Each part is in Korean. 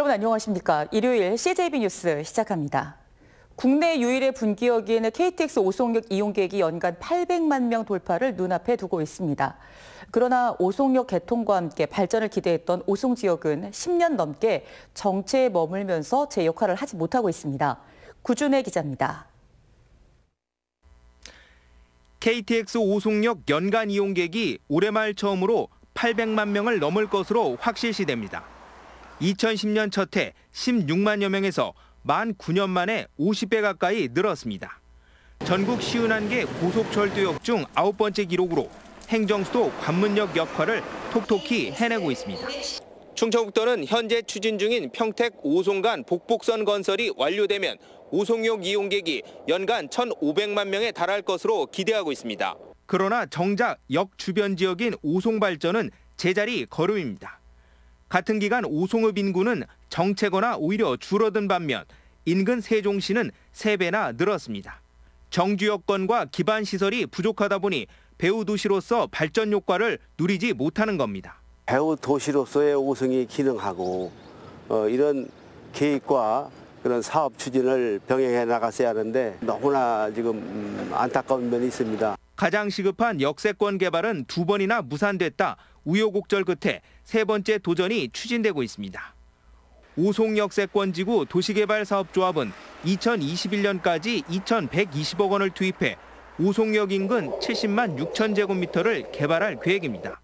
여러분 안녕하십니까? 일요일 CJB 뉴스 시작합니다. 국내 유일의 분기역인 KTX 오송역 이용객이 연간 800만 명 돌파를 눈앞에 두고 있습니다. 그러나 오송역 개통과 함께 발전을 기대했던 오송 지역은 10년 넘게 정체에 머물면서 제 역할을 하지 못하고 있습니다. 구준혜 기자입니다. KTX 오송역 연간 이용객이 올해 말 처음으로 800만 명을 넘을 것으로 확실시됩니다. 2010년 첫 해 16만여 명에서 만 9년 만에 50배 가까이 늘었습니다. 전국 51개 고속철도역 중 9번째 기록으로 행정수도 관문역 역할을 톡톡히 해내고 있습니다. 충청북도는 현재 추진 중인 평택 오송간 복복선 건설이 완료되면 오송역 이용객이 연간 1,500만 명에 달할 것으로 기대하고 있습니다. 그러나 정작 역 주변 지역인 오송 발전은 제자리 걸음입니다. 같은 기간 오송읍 인구는 정체거나 오히려 줄어든 반면 인근 세종시는 3배나 늘었습니다. 정주 여건과 기반 시설이 부족하다 보니 배후 도시로서 발전 효과를 누리지 못하는 겁니다. 배후 도시로서의 오송이 기능하고 이런 계획과 그런 사업 추진을 병행해 나갔어야 하는데 너무나 지금 안타까운 면이 있습니다. 가장 시급한 역세권 개발은 2번이나 무산됐다. 우여곡절 끝에 3번째 도전이 추진되고 있습니다. 오송역세권지구 도시개발사업조합은 2021년까지 2,120억 원을 투입해 오송역 인근 70만 6천 제곱미터를 개발할 계획입니다.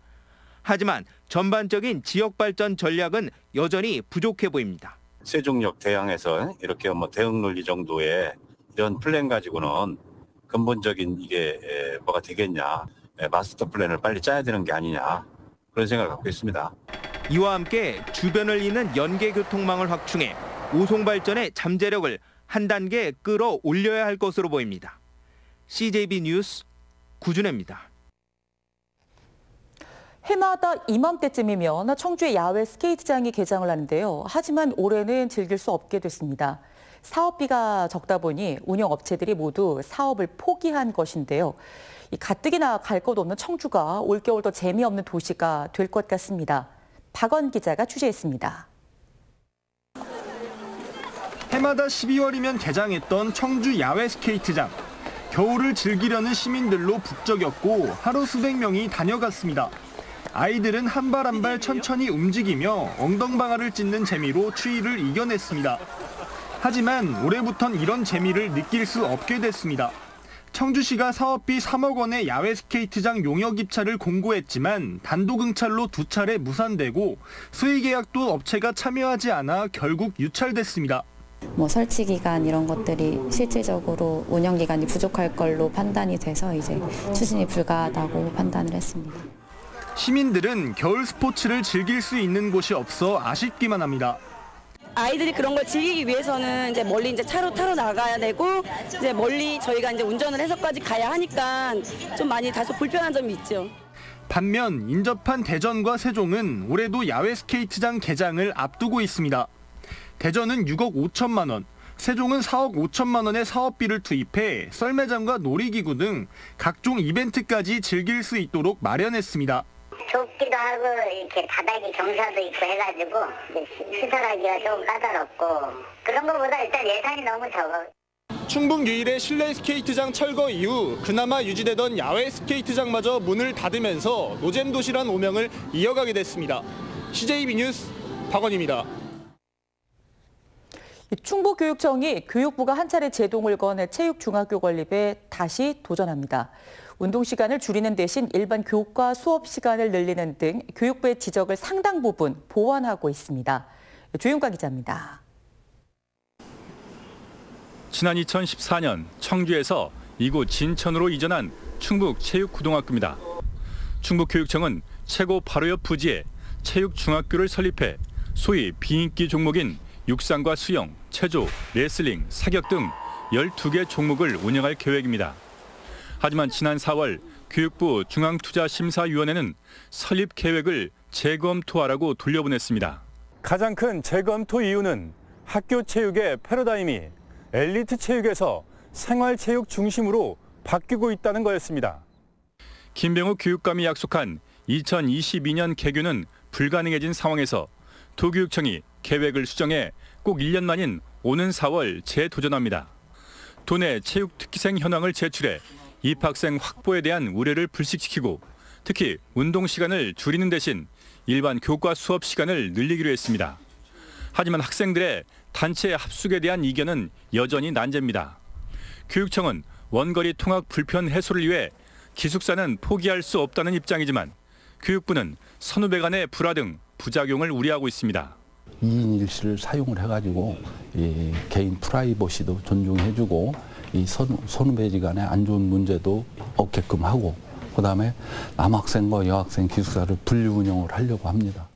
하지만 전반적인 지역 발전 전략은 여전히 부족해 보입니다. 세종역 대항에서 이렇게 대응 논리 정도의 이런 플랜 가지고는 근본적인 이게 뭐가 되겠냐, 마스터 플랜을 빨리 짜야 되는 게 아니냐 그런 생각을 갖고 있습니다. 이와 함께 주변을 잇는 연계 교통망을 확충해 오송 발전의 잠재력을 한 단계 끌어올려야 할 것으로 보입니다. CJB 뉴스 구준혜입니다. 해마다 이맘때쯤이면 청주의 야외 스케이트장이 개장을 하는데요. 하지만 올해는 즐길 수 없게 됐습니다. 사업비가 적다 보니 운영업체들이 모두 사업을 포기한 것인데요. 가뜩이나 갈 곳 없는 청주가 올겨울 더 재미없는 도시가 될 것 같습니다. 박원 기자가 취재했습니다. 해마다 12월이면 개장했던 청주 야외 스케이트장. 겨울을 즐기려는 시민들로 북적였고 하루 수백 명이 다녀갔습니다. 아이들은 한 발 한 발 천천히 움직이며 엉덩방아를 찢는 재미로 추위를 이겨냈습니다. 하지만 올해부턴 이런 재미를 느낄 수 없게 됐습니다. 청주시가 사업비 3억 원의 야외 스케이트장 용역 입찰을 공고했지만 단독 응찰로 2차례 무산되고 수의 계약도 업체가 참여하지 않아 결국 유찰됐습니다. 설치 기간 이런 것들이 실질적으로 운영 기간이 부족할 걸로 판단이 돼서 이제 추진이 불가하다고 판단을 했습니다. 시민들은 겨울 스포츠를 즐길 수 있는 곳이 없어 아쉽기만 합니다. 아이들이 그런 걸 즐기기 위해서는 이제 멀리 이제 차로 타러 나가야 되고 이제 멀리 저희가 이제 운전을 해서까지 가야 하니까 좀 많이 다소 불편한 점이 있죠. 반면 인접한 대전과 세종은 올해도 야외 스케이트장 개장을 앞두고 있습니다. 대전은 6억 5천만 원, 세종은 4억 5천만 원의 사업비를 투입해 썰매장과 놀이기구 등 각종 이벤트까지 즐길 수 있도록 마련했습니다. 좁기도 하고 이렇게 바닥에 경사도 있고 해가지고 시설하기가 좀 까다롭고 그런 것보다 일단 예산이 너무 적어. 충북 유일의 실내 스케이트장 철거 이후 그나마 유지되던 야외 스케이트장마저 문을 닫으면서 노잼 도시란 오명을 이어가게 됐습니다. CJB 뉴스 박원입니다. 충북교육청이 교육부가 한 차례 제동을 건 체육중학교 건립에 다시 도전합니다. 운동 시간을 줄이는 대신 일반 교과 수업 시간을 늘리는 등 교육부의 지적을 상당 부분 보완하고 있습니다. 조윤과 기자입니다. 지난 2014년 청주에서 이곳 진천으로 이전한 충북체육고등학교입니다. 충북교육청은 최고 바로 옆 부지에 체육중학교를 설립해 소위 비인기 종목인 육상과 수영, 체조, 레슬링, 사격 등 12개 종목을 운영할 계획입니다. 하지만 지난 4월 교육부 중앙투자심사위원회는 설립 계획을 재검토하라고 돌려보냈습니다. 가장 큰 재검토 이유는 학교 체육의 패러다임이 엘리트 체육에서 생활체육 중심으로 바뀌고 있다는 거였습니다. 김병욱 교육감이 약속한 2022년 개교는 불가능해진 상황에서 도교육청이 계획을 수정해 꼭 1년 만인 오는 4월 재도전합니다. 도내 체육특기생 현황을 제출해 입학생 확보에 대한 우려를 불식시키고 특히 운동 시간을 줄이는 대신 일반 교과 수업 시간을 늘리기로 했습니다. 하지만 학생들의 단체 합숙에 대한 이견은 여전히 난제입니다. 교육청은 원거리 통학 불편 해소를 위해 기숙사는 포기할 수 없다는 입장이지만 교육부는 선후배 간의 불화 등 부작용을 우려하고 있습니다. 2인 1실을 사용을 해가지고 개인 프라이버시도 존중해주고 이 선후배 간의 안 좋은 문제도 없게끔 하고 그다음에 남학생과 여학생 기숙사를 분류 운영을 하려고 합니다.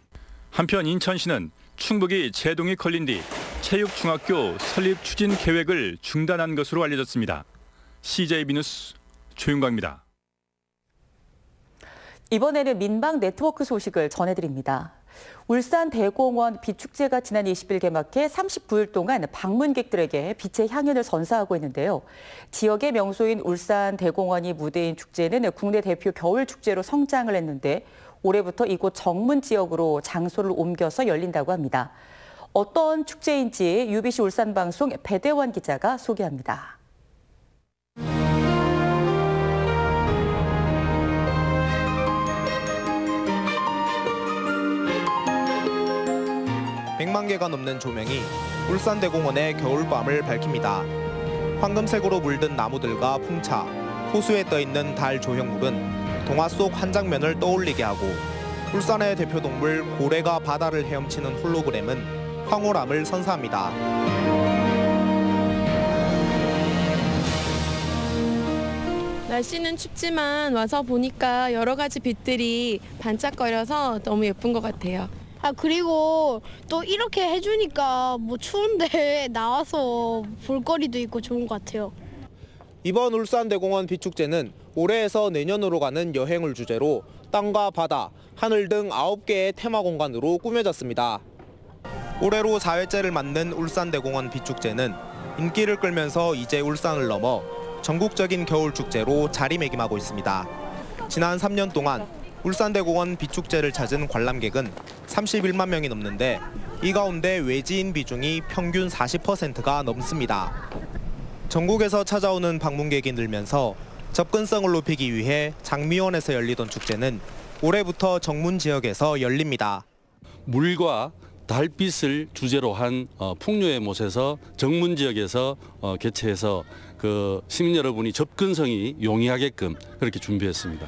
한편 인천시는 충북이 제동이 걸린 뒤 체육중학교 설립 추진 계획을 중단한 것으로 알려졌습니다. CJB 뉴스 조윤광입니다. 이번에는 민방 네트워크 소식을 전해드립니다. 울산 대공원 빛축제가 지난 20일 개막해 39일 동안 방문객들에게 빛의 향연을 선사하고 있는데요. 지역의 명소인 울산 대공원이 무대인 축제는 국내 대표 겨울축제로 성장을 했는데 올해부터 이곳 정문 지역으로 장소를 옮겨서 열린다고 합니다. 어떤 축제인지 UBC 울산방송 배대원 기자가 소개합니다. 100만 개가 넘는 조명이 울산대공원의 겨울밤을 밝힙니다. 황금색으로 물든 나무들과 풍차, 호수에 떠있는 달 조형물은 동화 속 한 장면을 떠올리게 하고 울산의 대표 동물 고래가 바다를 헤엄치는 홀로그램은 황홀함을 선사합니다. 날씨는 춥지만 와서 보니까 여러 가지 빛들이 반짝거려서 너무 예쁜 것 같아요. 그리고 또 이렇게 해주니까 뭐 추운데 나와서 볼거리도 있고 좋은 것 같아요. 이번 울산대공원 빛축제는 올해에서 내년으로 가는 여행을 주제로 땅과 바다, 하늘 등 9개의 테마 공간으로 꾸며졌습니다. 올해로 4회째를 맞는 울산대공원 빛축제는 인기를 끌면서 이제 울산을 넘어 전국적인 겨울축제로 자리매김하고 있습니다. 지난 3년 동안 울산대공원 빛축제를 찾은 관람객은 31만 명이 넘는데 이 가운데 외지인 비중이 평균 40%가 넘습니다. 전국에서 찾아오는 방문객이 늘면서 접근성을 높이기 위해 장미원에서 열리던 축제는 올해부터 정문 지역에서 열립니다. 물과 달빛을 주제로 한 풍류의 못에서 정문 지역에서 개최해서 시민 여러분이 접근성이 용이하게끔 그렇게 준비했습니다.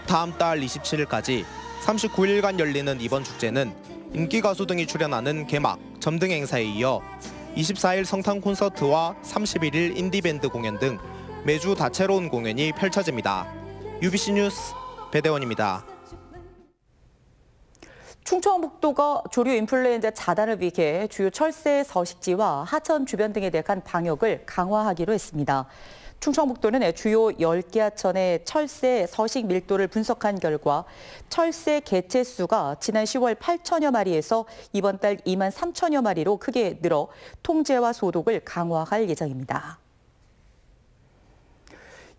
다음 달 27일까지 39일간 열리는 이번 축제는 인기 가수 등이 출연하는 개막, 점등 행사에 이어 24일 성탄 콘서트와 31일 인디밴드 공연 등 매주 다채로운 공연이 펼쳐집니다. UBC 뉴스 배대원입니다. 충청북도가 조류 인플루엔자 차단을 위해 주요 철새 서식지와 하천 주변 등에 대한 방역을 강화하기로 했습니다. 충청북도는 주요 10개 하천의 철새 서식 밀도를 분석한 결과 철새 개체 수가 지난 10월 8천여 마리에서 이번 달 2만 3천여 마리로 크게 늘어 통제와 소독을 강화할 예정입니다.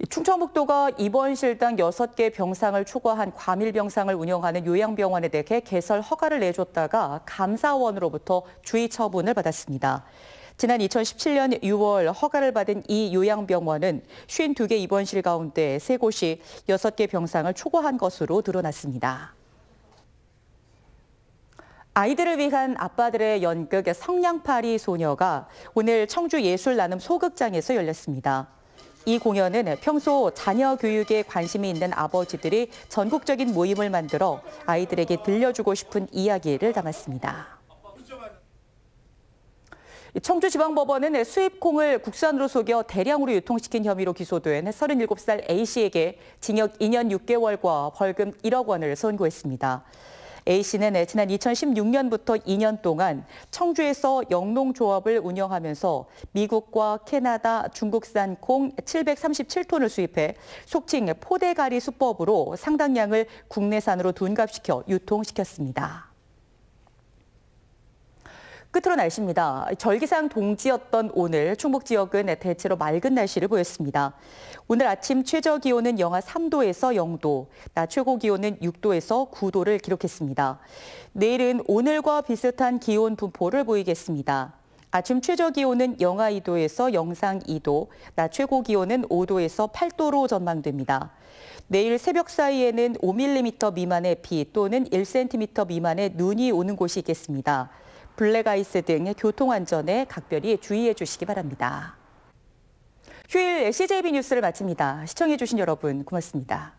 충청북도가 입원 실당 6개 병상을 초과한 과밀 병상을 운영하는 요양병원에 대해 개설 허가를 내줬다가 감사원으로부터 주의 처분을 받았습니다. 지난 2017년 6월 허가를 받은 이 요양병원은 52개 입원실 가운데 3곳이 6개 병상을 초과한 것으로 드러났습니다. 아이들을 위한 아빠들의 연극 성냥팔이 소녀가 오늘 청주 예술나눔 소극장에서 열렸습니다. 이 공연은 평소 자녀 교육에 관심이 있는 아버지들이 전국적인 모임을 만들어 아이들에게 들려주고 싶은 이야기를 담았습니다. 청주지방법원은 수입콩을 국산으로 속여 대량으로 유통시킨 혐의로 기소된 37살 A씨에게 징역 2년 6개월과 벌금 1억 원을 선고했습니다. A씨는 지난 2016년부터 2년 동안 청주에서 영농조합을 운영하면서 미국과 캐나다, 중국산 콩 737톤을 수입해 속칭 포대가리 수법으로 상당량을 국내산으로 둔갑시켜 유통시켰습니다. 끝으로 날씨입니다. 절기상 동지였던 오늘 충북 지역은 대체로 맑은 날씨를 보였습니다. 오늘 아침 최저 기온은 영하 3도에서 0도, 낮 최고 기온은 6도에서 9도를 기록했습니다. 내일은 오늘과 비슷한 기온 분포를 보이겠습니다. 아침 최저 기온은 영하 2도에서 영상 2도, 낮 최고 기온은 5도에서 8도로 전망됩니다. 내일 새벽 사이에는 5mm 미만의 비 또는 1cm 미만의 눈이 오는 곳이 있겠습니다. 블랙아이스 등 교통안전에 각별히 주의해 주시기 바랍니다. 휴일 CJB 뉴스를 마칩니다. 시청해 주신 여러분 고맙습니다.